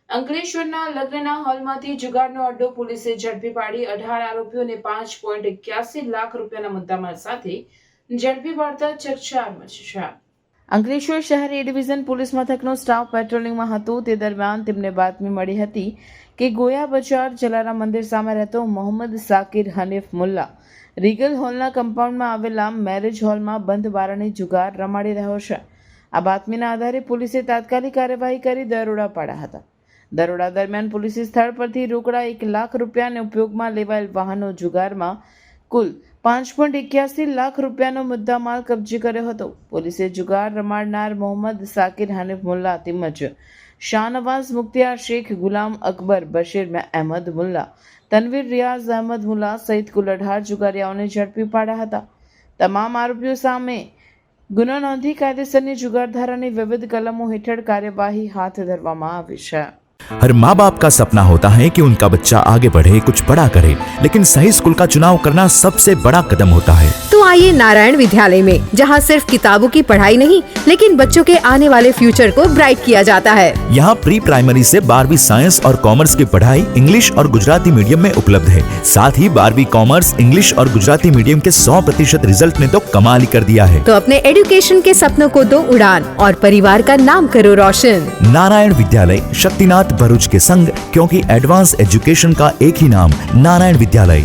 અંકલેશ્વરના લગ્નના હોલમાંથી જુગારનો અડ્ડો પોલીસે ઝડપી પાડી 18 આરોપીઓને 5.81 લાખ રૂપિયાના મુદ્દામાલ સાથે ઝડપી પાડતા ચકચાર મચી છે। અંકલેશ્વર શહેર એ ડિવિઝન પોલીસ મથકનો સ્ટાફ પેટ્રોલિંગમાં હતો તે દરમિયાન તેમને બાતમી મળી હતી કે ગોયા બજાર જલારામ મંદિર સામે રહેતો મોહમ્મદ સાકિર હનીફ મુલ્લા રીગલ હોલના કમ્પાઉન્ડમાં આવેલા મેરેજ હોલમાં બંધ બારણે જુગાર રમાડી રહ્યો છે। આ બાતમીના આધારે પોલીસે તાત્કાલિક કાર્યવાહી કરી દરોડા પાડ્યા હતા। દરોડા દરમિયાન પોલીસે સ્થળ પરથી રોકડા 1 લાખ રૂપિયાને ઉપયોગમાં લેવાયેલ વાહનો જુગારમાં કુલ 5.81 લાખ રૂપિયાનો મુદ્દામાલ કબજે કર્યો હતો। પોલીસે જુગાર રમાડનાર મોહમ્મદ સાકિર હનીફ મુલ્લા તેમજ શાહનવાઝ મુખ્તિયાર શેખ, ગુલામ અકબર, બશીર અહેમદ મુલ્લા, તનવીર રિયાઝ અહેમદ મુલ્લા સહિત કુલ 18 જુગારીયાઓને ઝડપી પાડ્યા હતા। તમામ આરોપીઓ સામે ગુનો નોંધી કાયદેસરની જુગાર ધારાની વિવિધ કલમો હેઠળ કાર્યવાહી હાથ ધરવામાં આવી છે। हर माँ बाप का सपना होता है कि उनका बच्चा आगे बढ़े, कुछ बड़ा करे, लेकिन सही स्कूल का चुनाव करना सबसे बड़ा कदम होता है। तो आइए नारायण विद्यालय में, जहाँ सिर्फ किताबों की पढ़ाई नहीं, लेकिन बच्चों के आने वाले फ्यूचर को ब्राइट किया जाता है। यहाँ प्री प्राइमरी से 12वीं साइंस और कॉमर्स की पढ़ाई इंग्लिश और गुजराती मीडियम में उपलब्ध है। साथ ही 12वीं कॉमर्स, इंग्लिश और गुजराती मीडियम के 100% रिजल्ट ने तो कमाल ही कर दिया है। तो अपने एजुकेशन के सपनों को दो उड़ान और परिवार का नाम करो रोशन। नारायण विद्यालय शक्तिनाथ भरूच के संग, क्योंकि एडवांस एजुकेशन का एक ही नाम नारायण विद्यालय।